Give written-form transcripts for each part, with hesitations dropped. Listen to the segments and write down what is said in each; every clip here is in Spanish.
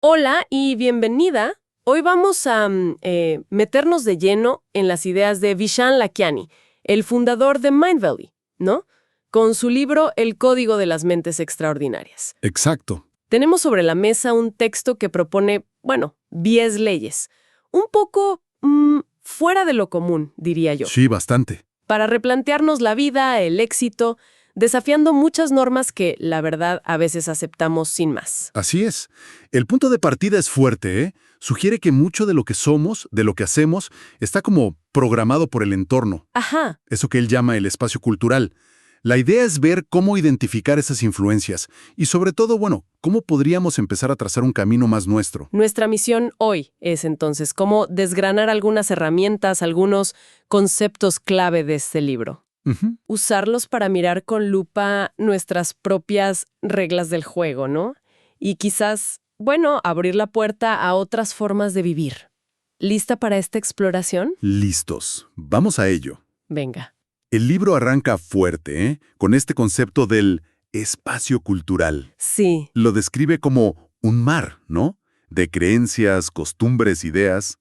Hola y bienvenida. Hoy vamos a meternos de lleno en las ideas de Vishaan Lakhiani, el fundador de Mindvalley, ¿no? Con su libro El Código de las Mentes Extraordinarias. Exacto. Tenemos sobre la mesa un texto que propone, 10 leyes. Un poco fuera de lo común, diría yo. Sí, bastante. Para replantearnos la vida, el éxito, desafiando muchas normas que, la verdad, a veces aceptamos sin más. Así es. El punto de partida es fuerte, ¿eh? Sugiere que mucho de lo que somos, de lo que hacemos, está como programado por el entorno. Ajá. Eso que él llama el espacio cultural. La idea es ver cómo identificar esas influencias y sobre todo, cómo podríamos empezar a trazar un camino más nuestro. Nuestra misión hoy es entonces cómo desgranar algunas herramientas, algunos conceptos clave de este libro. Ujú. Usarlos para mirar con lupa nuestras propias reglas del juego, ¿no? Y quizás, abrir la puerta a otras formas de vivir. ¿Lista para esta exploración? Listos. Vamos a ello. Venga. El libro arranca fuerte, ¿eh? Con este concepto del espacio cultural. Sí, Lo describe como un mar, ¿no? De creencias, costumbres, ideas,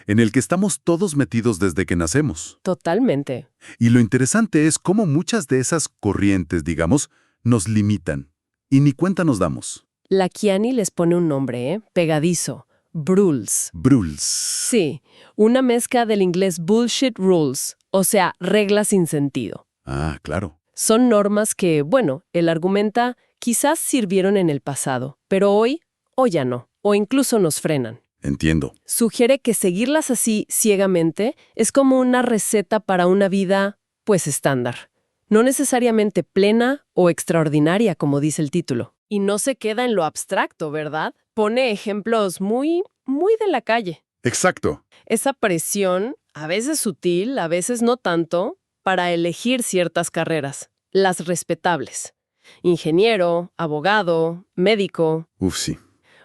en el que estamos todos metidos desde que nacemos. totalmente. Y lo interesante es cómo muchas de esas corrientes, digamos, nos limitan. Y ni cuenta nos damos. Lakhiani les pone un nombre, pegadizo. Brules. Bruls. Sí, una mezcla del inglés bullshit rules, o sea, reglas sin sentido. Ah, claro. Son normas que, él argumenta, quizás sirvieron en el pasado, pero hoy, o ya no, o incluso nos frenan. Entiendo. Sugiere que seguirlas así ciegamente es como una receta para una vida, estándar. No necesariamente plena o extraordinaria, como dice el título. Y no se queda en lo abstracto, ¿verdad? Pone ejemplos muy de la calle. Exacto. Esa presión, a veces sutil, a veces no tanto, para elegir ciertas carreras, las respetables. Ingeniero, abogado, médico, Uf, sí.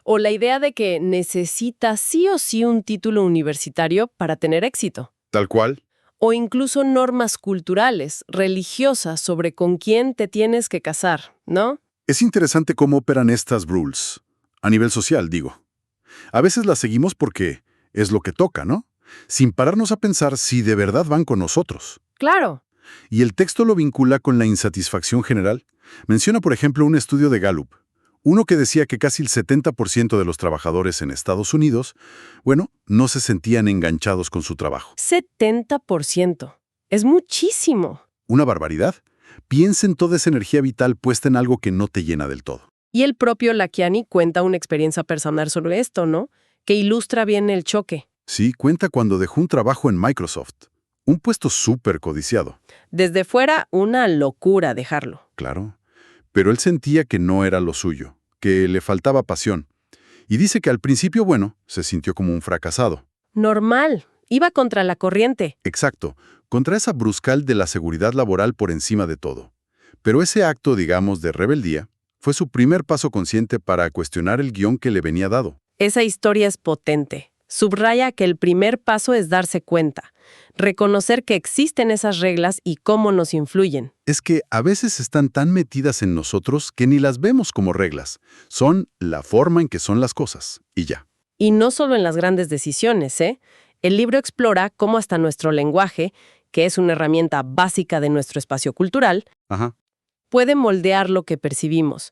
o la idea de que necesitas sí o sí un título universitario para tener éxito. Tal cual. O incluso normas culturales, religiosas sobre con quién te tienes que casar, ¿no? Es interesante cómo operan estas rules. A nivel social, digo. A veces las seguimos porque es lo que toca, ¿no? Sin pararnos a pensar si de verdad van con nosotros. Claro. Y el texto lo vincula con la insatisfacción general. Menciona, por ejemplo, un estudio de Gallup. Uno que decía que casi el 70% de los trabajadores en Estados Unidos, no se sentían enganchados con su trabajo. 70%. Es muchísimo. ¿Una barbaridad? Piensa en toda esa energía vital puesta en algo que no te llena del todo. Y el propio Lakhiani cuenta una experiencia personal sobre esto, ¿no? Que ilustra bien el choque. Sí, cuenta cuando dejó un trabajo en Microsoft. Un puesto súper codiciado. Desde fuera, una locura dejarlo. Claro. Pero él sentía que no era lo suyo, que le faltaba pasión. Y dice que al principio, se sintió como un fracasado. Normal. Iba contra la corriente. Exacto, contra esa bruscal de la seguridad laboral por encima de todo. Pero ese acto, digamos, de rebeldía, fue su primer paso consciente para cuestionar el guión que le venía dado. Esa historia es potente. Subraya que el primer paso es darse cuenta, reconocer que existen esas reglas y cómo nos influyen. Es que a veces están tan metidas en nosotros que ni las vemos como reglas. Son la forma en que son las cosas, y ya. Y no solo en las grandes decisiones, ¿eh? El libro explora cómo hasta nuestro lenguaje, que es una herramienta básica de nuestro espacio cultural, Ajá. puede moldear lo que percibimos.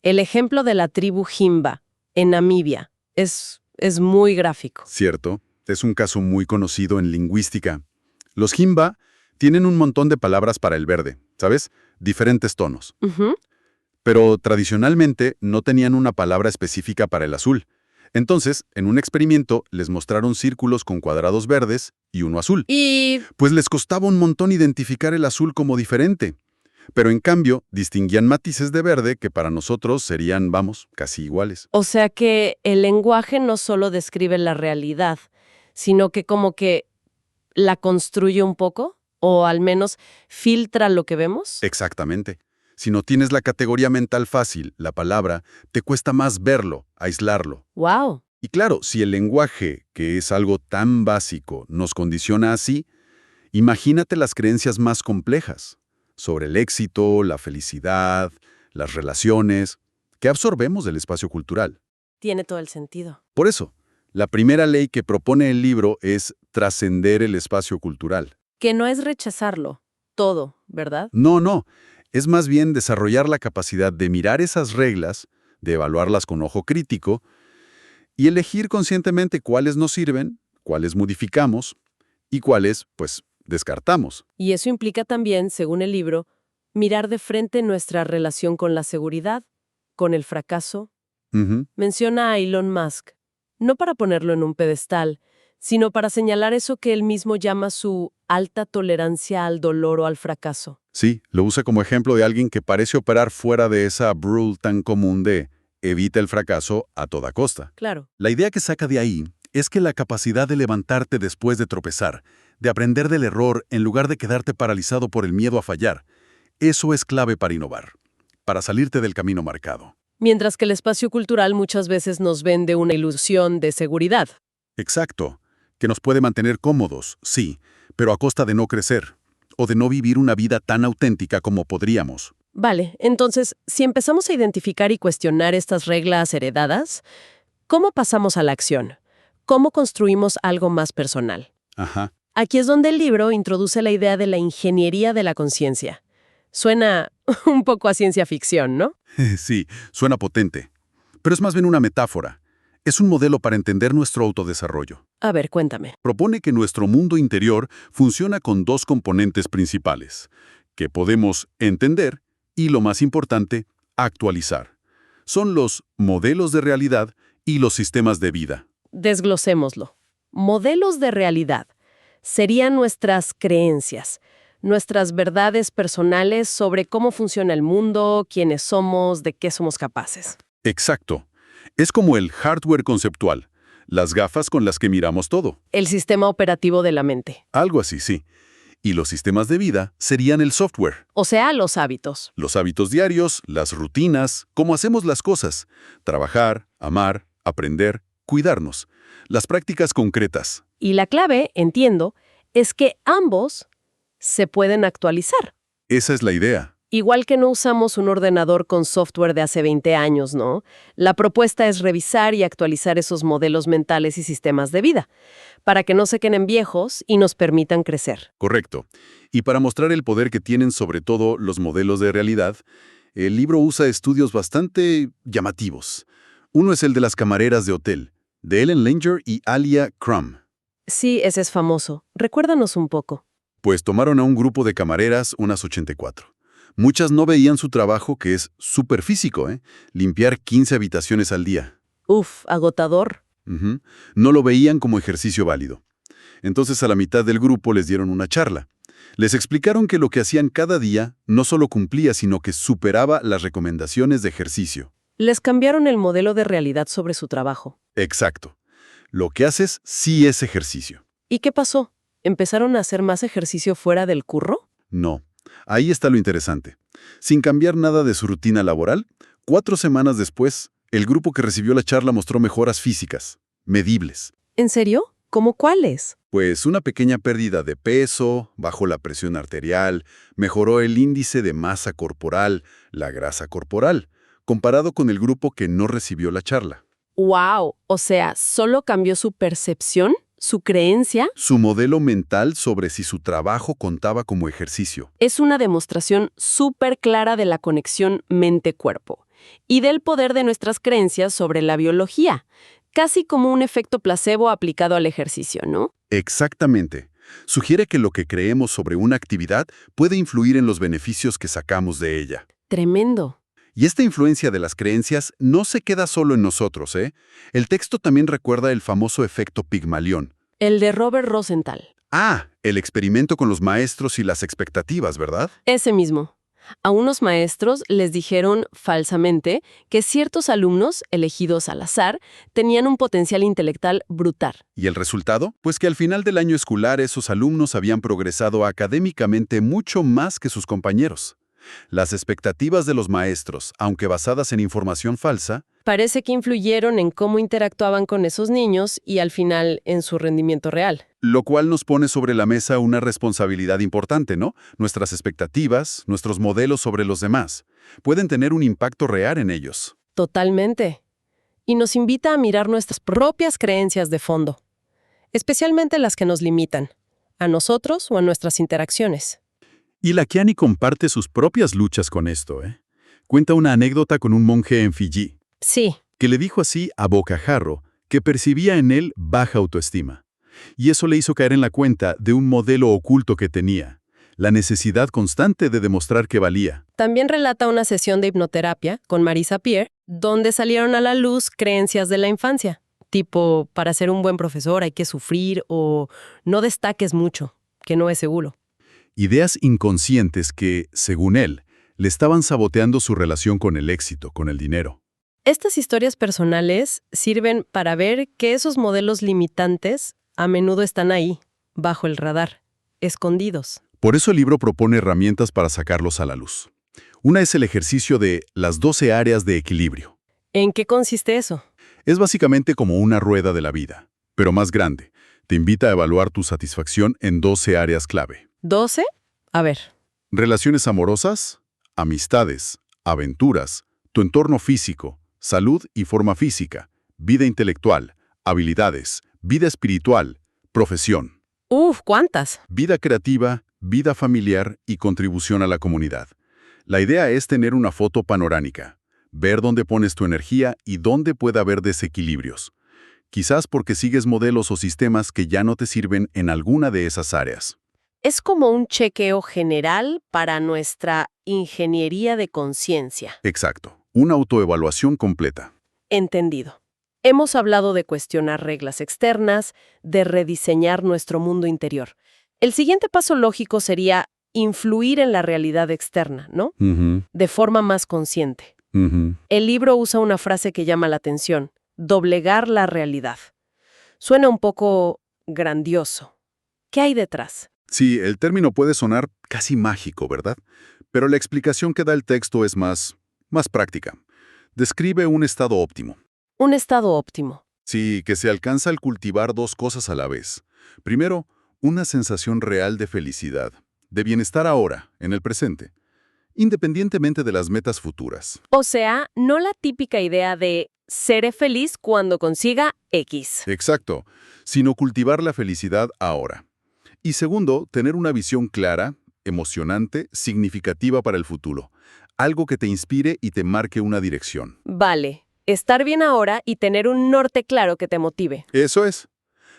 El ejemplo de la tribu Himba, en Namibia, es muy gráfico. Cierto, es un caso muy conocido en lingüística. Los Himba tienen un montón de palabras para el verde, ¿sabes? Diferentes tonos. Ujú. Pero tradicionalmente no tenían una palabra específica para el azul. Entonces, en un experimento, les mostraron círculos con cuadrados verdes y uno azul. Y, Pues les costaba un montón identificar el azul como diferente. Pero en cambio, distinguían matices de verde que para nosotros serían, casi iguales. o sea que el lenguaje no solo describe la realidad, sino que como que la construye un poco, o al menos filtra lo que vemos. Exactamente. Si no tienes la categoría mental fácil, la palabra, te cuesta más verlo, aislarlo. ¡Wow! Y claro, si el lenguaje, que es algo tan básico, nos condiciona así, imagínate las creencias más complejas sobre el éxito, la felicidad, las relaciones, que absorbemos del espacio cultural. Tiene todo el sentido. Por eso, la primera ley que propone el libro es trascender el espacio cultural. Que no es rechazarlo, todo, ¿verdad? No, no. Es más bien desarrollar la capacidad de mirar esas reglas, de evaluarlas con ojo crítico y elegir conscientemente cuáles nos sirven, cuáles modificamos y cuáles, pues, descartamos. Y eso implica también, según el libro, mirar de frente nuestra relación con la seguridad, con el fracaso. Ujú. Menciona a Elon Musk, no para ponerlo en un pedestal, sino para señalar eso que él mismo llama su alta tolerancia al dolor o al fracaso. Sí, lo usa como ejemplo de alguien que parece operar fuera de esa rule tan común de evita el fracaso a toda costa. Claro. La idea que saca de ahí es que la capacidad de levantarte después de tropezar, de aprender del error en lugar de quedarte paralizado por el miedo a fallar, eso es clave para innovar, para salirte del camino marcado. Mientras que el espacio cultural muchas veces nos vende una ilusión de seguridad. Exacto, que nos puede mantener cómodos, sí, pero a costa de no crecer, o de no vivir una vida tan auténtica como podríamos. Vale, entonces, si empezamos a identificar y cuestionar estas reglas heredadas, ¿cómo pasamos a la acción? ¿Cómo construimos algo más personal? Ajá. Aquí es donde el libro introduce la idea de la ingeniería de la conciencia. Suena un poco a ciencia ficción, ¿no? Sí, suena potente, pero es más bien una metáfora. Es un modelo para entender nuestro autodesarrollo. A ver, cuéntame. Propone que nuestro mundo interior funciona con dos componentes principales, que podemos entender y, lo más importante, actualizar. Son los modelos de realidad y los sistemas de vida. Desglosémoslo. Modelos de realidad serían nuestras creencias, nuestras verdades personales sobre cómo funciona el mundo, quiénes somos, de qué somos capaces. Exacto. Es como el hardware conceptual, las gafas con las que miramos todo. El sistema operativo de la mente. Algo así, sí. Y los sistemas de vida serían el software. O sea, los hábitos. Los hábitos diarios, las rutinas, cómo hacemos las cosas. Trabajar, amar, aprender, cuidarnos. Las prácticas concretas. Y la clave, entiendo, es que ambos se pueden actualizar. Esa es la idea. Igual que no usamos un ordenador con software de hace 20 años, ¿no? La propuesta es revisar y actualizar esos modelos mentales y sistemas de vida, para que no se queden viejos y nos permitan crecer. Correcto. Y para mostrar el poder que tienen sobre todo los modelos de realidad, el libro usa estudios bastante llamativos. Uno es el de las camareras de hotel, de Ellen Langer y Alia Crum. Sí, ese es famoso. Recuérdanos un poco. Pues tomaron a un grupo de camareras, unas 84. Muchas no veían su trabajo, que es súper físico, limpiar 15 habitaciones al día. Uf, agotador. Ujú. No lo veían como ejercicio válido. Entonces a la mitad del grupo les dieron una charla. Les explicaron que lo que hacían cada día no solo cumplía, sino que superaba las recomendaciones de ejercicio. Les cambiaron el modelo de realidad sobre su trabajo. Exacto. Lo que haces sí es ejercicio. ¿Y qué pasó? ¿Empezaron a hacer más ejercicio fuera del curro? No. Ahí está lo interesante. Sin cambiar nada de su rutina laboral, 4 semanas después, el grupo que recibió la charla mostró mejoras físicas, medibles. ¿En serio? ¿Cómo cuáles? Pues una pequeña pérdida de peso, bajó la presión arterial, mejoró el índice de masa corporal, la grasa corporal, comparado con el grupo que no recibió la charla. ¡Wow! O sea, ¿solo cambió su percepción? ¿Su creencia? Su modelo mental sobre si su trabajo contaba como ejercicio. Es una demostración súper clara de la conexión mente-cuerpo y del poder de nuestras creencias sobre la biología, casi como un efecto placebo aplicado al ejercicio, ¿no? Exactamente. Sugiere que lo que creemos sobre una actividad puede influir en los beneficios que sacamos de ella. Tremendo. Y esta influencia de las creencias no se queda solo en nosotros, ¿eh? El texto también recuerda el famoso efecto Pigmalión. El de Robert Rosenthal. Ah, el experimento con los maestros y las expectativas, ¿verdad? Ese mismo. A unos maestros les dijeron falsamente que ciertos alumnos, elegidos al azar, tenían un potencial intelectual brutal. ¿Y el resultado? Pues que al final del año escolar esos alumnos habían progresado académicamente mucho más que sus compañeros. Las expectativas de los maestros, aunque basadas en información falsa, Parece que influyeron en cómo interactuaban con esos niños y al final en su rendimiento real. lo cual nos pone sobre la mesa una responsabilidad importante, ¿no? Nuestras expectativas, nuestros modelos sobre los demás, pueden tener un impacto real en ellos. Totalmente. y nos invita a mirar nuestras propias creencias de fondo, especialmente las que nos limitan, a nosotros o a nuestras interacciones. Y Lakiani comparte sus propias luchas con esto, ¿eh? Cuenta una anécdota con un monje en Fiji, Sí, que le dijo así a bocajarro que percibía en él baja autoestima. Y eso le hizo caer en la cuenta de un modelo oculto que tenía, la necesidad constante de demostrar que valía. también relata una sesión de hipnoterapia con Marisa Peer, donde salieron a la luz creencias de la infancia, tipo, para ser un buen profesor hay que sufrir o no destaques mucho, que no es seguro. Ideas inconscientes que, según él, le estaban saboteando su relación con el éxito, con el dinero. Estas historias personales sirven para ver que esos modelos limitantes a menudo están ahí, bajo el radar, escondidos. Por eso el libro propone herramientas para sacarlos a la luz. Una es el ejercicio de las 12 áreas de equilibrio. ¿En qué consiste eso? Es básicamente como una rueda de la vida, pero más grande. Te invita a evaluar tu satisfacción en 12 áreas clave. ¿12? A ver. Relaciones amorosas, amistades, aventuras, tu entorno físico, salud y forma física, vida intelectual, habilidades, vida espiritual, profesión, ¿Cuántas? vida creativa, vida familiar y contribución a la comunidad. La idea es tener una foto panorámica, ver dónde pones tu energía y dónde puede haber desequilibrios. Quizás porque sigues modelos o sistemas que ya no te sirven en alguna de esas áreas. Es como un chequeo general para nuestra ingeniería de conciencia. Exacto, una autoevaluación completa. Entendido. Hemos hablado de cuestionar reglas externas, de rediseñar nuestro mundo interior. El siguiente paso lógico sería influir en la realidad externa, ¿no? De forma más consciente. El libro usa una frase que llama la atención: doblegar la realidad. Suena un poco grandioso. ¿Qué hay detrás? Sí, el término puede sonar casi mágico, ¿verdad? Pero la explicación que da el texto es más práctica. Describe un estado óptimo. Un estado óptimo. Sí, que se alcanza al cultivar dos cosas a la vez. Primero, una sensación real de felicidad, de bienestar ahora, en el presente, independientemente de las metas futuras. O sea, no la típica idea de seré feliz cuando consiga X. Exacto, sino cultivar la felicidad ahora. Y segundo, tener una visión clara, emocionante, significativa para el futuro. Algo que te inspire y te marque una dirección. Vale, estar bien ahora y tener un norte claro que te motive. Eso es.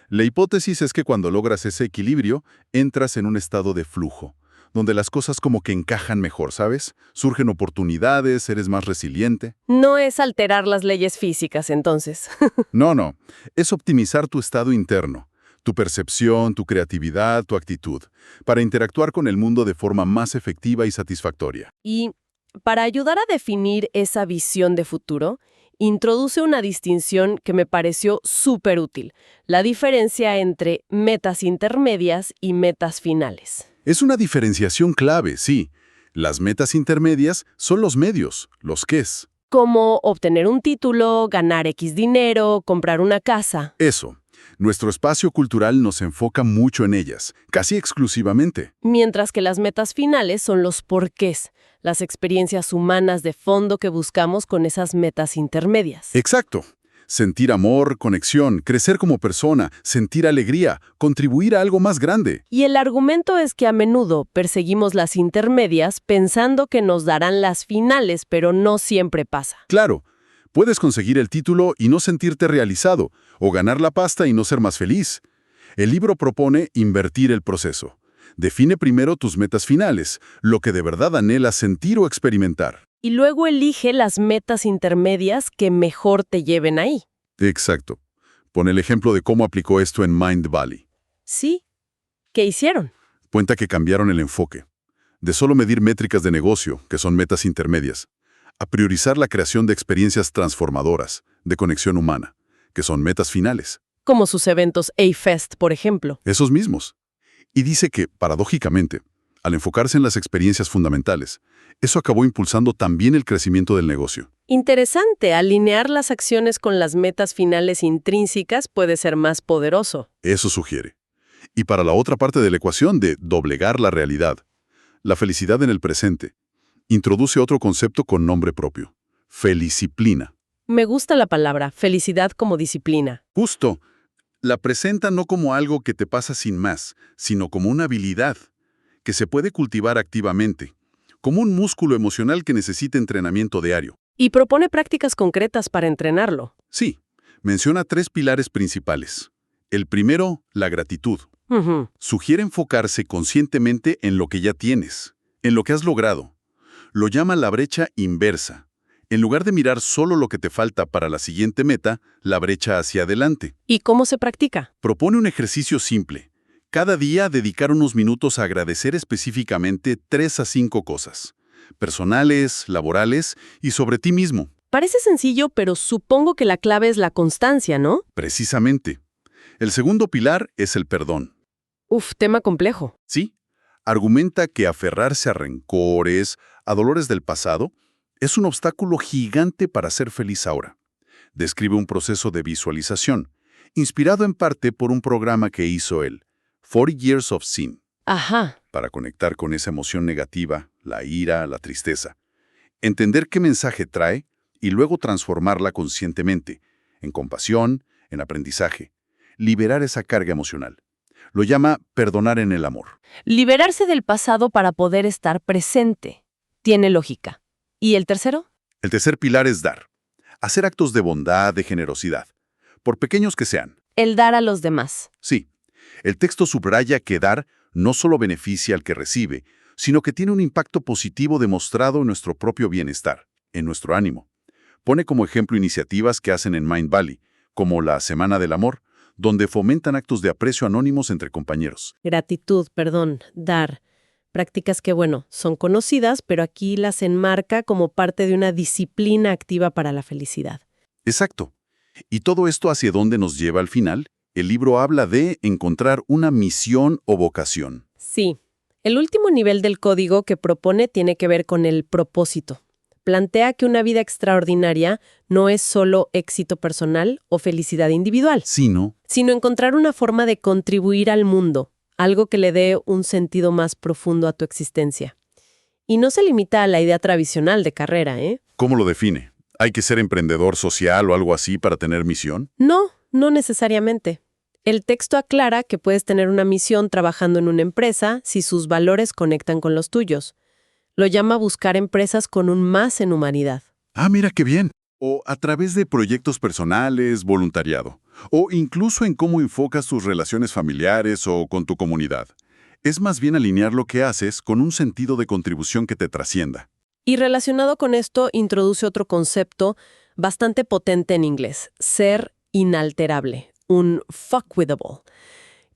La hipótesis es que cuando logras ese equilibrio, entras en un estado de flujo, donde las cosas como que encajan mejor, ¿sabes? Surgen oportunidades, eres más resiliente. No es alterar las leyes físicas, entonces. No, es optimizar tu estado interno, tu percepción, tu creatividad, tu actitud, para interactuar con el mundo de forma más efectiva y satisfactoria. Y para ayudar a definir esa visión de futuro, introduce una distinción que me pareció súper útil: la diferencia entre metas intermedias y metas finales. Es una diferenciación clave, sí. Las metas intermedias son los medios, los qués. Como obtener un título, ganar X dinero, comprar una casa. Eso. Nuestro espacio cultural nos enfoca mucho en ellas, casi exclusivamente. Mientras que las metas finales son los porqués, las experiencias humanas de fondo que buscamos con esas metas intermedias. Exacto. Sentir amor, conexión, crecer como persona, sentir alegría, contribuir a algo más grande. Y el argumento es que a menudo perseguimos las intermedias pensando que nos darán las finales, pero no siempre pasa. Claro, puedes conseguir el título y no sentirte realizado, o ganar la pasta y no ser más feliz. El libro propone invertir el proceso. Define primero tus metas finales, lo que de verdad anhelas sentir o experimentar. Y luego elige las metas intermedias que mejor te lleven ahí. Exacto. Pon el ejemplo de cómo aplicó esto en Mind Valley. Sí. ¿Qué hicieron? Cuenta que cambiaron el enfoque. De solo medir métricas de negocio, que son metas intermedias, a priorizar la creación de experiencias transformadoras, de conexión humana, que son metas finales. Como sus eventos A-Fest, por ejemplo. Esos mismos. Y dice que, paradójicamente, al enfocarse en las experiencias fundamentales, eso acabó impulsando también el crecimiento del negocio. Interesante, alinear las acciones con las metas finales intrínsecas puede ser más poderoso. Eso sugiere. Y para la otra parte de la ecuación de doblegar la realidad, la felicidad en el presente, introduce otro concepto con nombre propio: feliciplina. Me gusta la palabra, felicidad como disciplina. Justo. La presenta no como algo que te pasa sin más, sino como una habilidad que se puede cultivar activamente, como un músculo emocional que necesita entrenamiento diario. Y propone prácticas concretas para entrenarlo. Sí, menciona 3 pilares principales. El primero, la gratitud. Ujú. Sugiere enfocarse conscientemente en lo que ya tienes, en lo que has logrado. Lo llama la brecha inversa. En lugar de mirar solo lo que te falta para la siguiente meta, la brecha hacia adelante. ¿Y cómo se practica? Propone un ejercicio simple. Cada día dedicar unos minutos a agradecer específicamente 3 a 5 cosas. Personales, laborales y sobre ti mismo. Parece sencillo, pero supongo que la clave es la constancia, ¿no? Precisamente. El segundo pilar es el perdón. Uf, tema complejo. ¿Sí? Argumenta que aferrarse a rencores, a dolores del pasado, es un obstáculo gigante para ser feliz ahora. Describe un proceso de visualización, inspirado en parte por un programa que hizo él, 40 Years of Sin, Ajá. para conectar con esa emoción negativa, la ira, la tristeza. Entender qué mensaje trae y luego transformarla conscientemente, en compasión, en aprendizaje. Liberar esa carga emocional. Lo llama perdonar en el amor. Liberarse del pasado para poder estar presente. Tiene lógica. ¿Y el tercero? El tercer pilar es dar. Hacer actos de bondad, de generosidad, por pequeños que sean. El dar a los demás. Sí, el texto subraya que dar no solo beneficia al que recibe, sino que tiene un impacto positivo demostrado en nuestro propio bienestar, en nuestro ánimo. Pone como ejemplo iniciativas que hacen en Mind Valley, como la Semana del Amor, donde fomentan actos de aprecio anónimos entre compañeros. Gratitud, perdón, dar. Prácticas que, bueno, son conocidas, pero aquí las enmarca como parte de una disciplina activa para la felicidad. Exacto. ¿Y todo esto hacia dónde nos lleva al final? El libro habla de encontrar una misión o vocación. Sí. El último nivel del código que propone tiene que ver con el propósito. Plantea que una vida extraordinaria no es solo éxito personal o felicidad individual, Sino, sino encontrar una forma de contribuir al mundo, algo que le dé un sentido más profundo a tu existencia. Y no se limita a la idea tradicional de carrera, ¿eh? ¿cómo lo define? ¿Hay que ser emprendedor social o algo así para tener misión? No, no necesariamente. El texto aclara que puedes tener una misión trabajando en una empresa si sus valores conectan con los tuyos. Lo llama buscar empresas con un más en humanidad. Ah, mira qué bien. O a través de proyectos personales, voluntariado. O incluso en cómo enfocas tus relaciones familiares o con tu comunidad. Es más bien alinear lo que haces con un sentido de contribución que te trascienda. Y relacionado con esto, introduce otro concepto bastante potente en inglés, ser inalterable, un fuckwithable.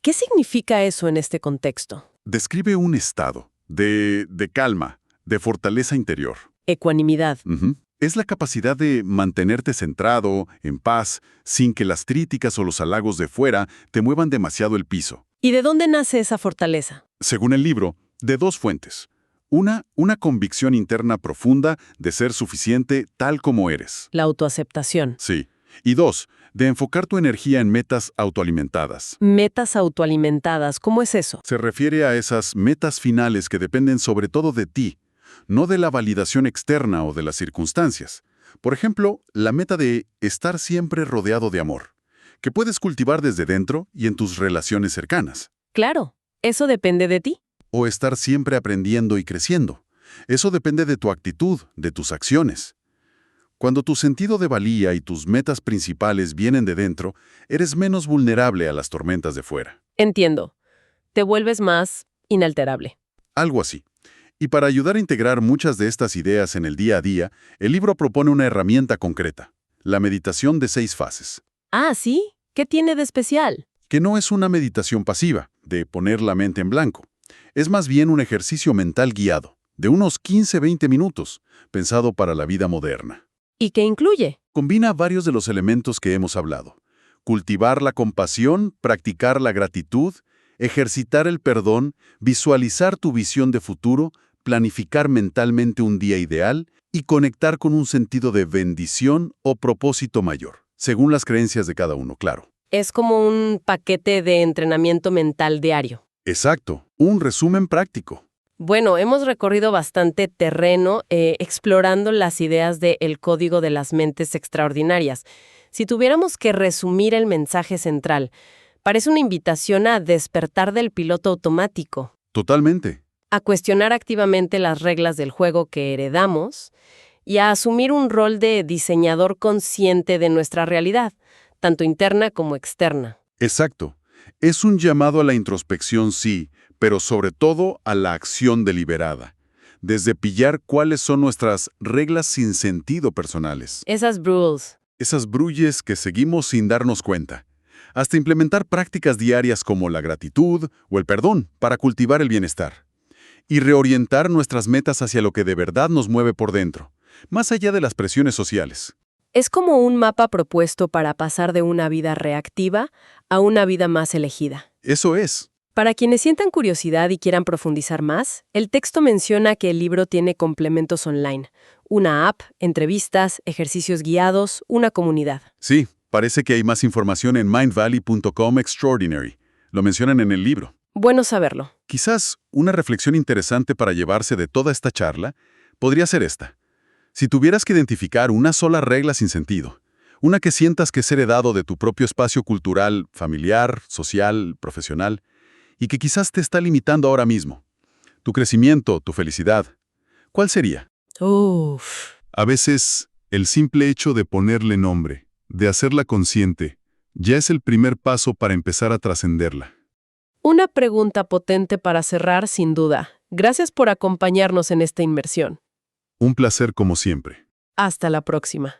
¿Qué significa eso en este contexto? Describe un estado de calma, de fortaleza interior. Ecuanimidad. Ujú. Es la capacidad de mantenerte centrado, en paz, sin que las críticas o los halagos de fuera te muevan demasiado el piso. ¿Y de dónde nace esa fortaleza? Según el libro, de 2 fuentes. Una convicción interna profunda de ser suficiente tal como eres. La autoaceptación. Sí. Y 2, de enfocar tu energía en metas autoalimentadas. Metas autoalimentadas, ¿cómo es eso? Se refiere a esas metas finales que dependen sobre todo de ti, no de la validación externa o de las circunstancias. Por ejemplo, la meta de estar siempre rodeado de amor, que puedes cultivar desde dentro y en tus relaciones cercanas. Claro, eso depende de ti. O estar siempre aprendiendo y creciendo. Eso depende de tu actitud, de tus acciones. Cuando tu sentido de valía y tus metas principales vienen de dentro, eres menos vulnerable a las tormentas de fuera. Entiendo. Te vuelves más inalterable. Algo así. Y para ayudar a integrar muchas de estas ideas en el día a día, el libro propone una herramienta concreta, la meditación de 6 fases, Ah, ¿sí? ¿Qué tiene de especial? que no es una meditación pasiva, de poner la mente en blanco. Es más bien un ejercicio mental guiado, de unos 15-20 minutos, pensado para la vida moderna. ¿Y qué incluye? Combina varios de los elementos que hemos hablado. Cultivar la compasión, practicar la gratitud, ejercitar el perdón, visualizar tu visión de futuro, planificar mentalmente un día ideal y conectar con un sentido de bendición o propósito mayor, según las creencias de cada uno, claro. Es como un paquete de entrenamiento mental diario. Exacto, un resumen práctico. Bueno, hemos recorrido bastante terreno explorando las ideas de El Código de las Mentes Extraordinarias. Si tuviéramos que resumir el mensaje central, parece una invitación a despertar del piloto automático, Totalmente. a cuestionar activamente las reglas del juego que heredamos y a asumir un rol de diseñador consciente de nuestra realidad, tanto interna como externa. Exacto. Es un llamado a la introspección, sí, pero sobre todo a la acción deliberada. Desde pillar cuáles son nuestras reglas sin sentido personales. Esas rules. Esas brulles que seguimos sin darnos cuenta. Hasta implementar prácticas diarias como la gratitud o el perdón para cultivar el bienestar. Y reorientar nuestras metas hacia lo que de verdad nos mueve por dentro, más allá de las presiones sociales. Es como un mapa propuesto para pasar de una vida reactiva a una vida más elegida. Eso es. Para quienes sientan curiosidad y quieran profundizar más, el texto menciona que el libro tiene complementos online, una app, entrevistas, ejercicios guiados, una comunidad. Sí, parece que hay más información en mindvalley.com extraordinary. Lo mencionan en el libro. Bueno saberlo. Quizás una reflexión interesante para llevarse de toda esta charla podría ser esta. Si tuvieras que identificar una sola regla sin sentido, una que sientas que es heredado de tu propio espacio cultural, familiar, social, profesional, y que quizás te está limitando ahora mismo, tu crecimiento, tu felicidad, ¿cuál sería? Uf. A veces, el simple hecho de ponerle nombre, de hacerla consciente, ya es el primer paso para empezar a trascenderla. Una pregunta potente para cerrar, sin duda. Gracias por acompañarnos en esta inmersión. Un placer como siempre. Hasta la próxima.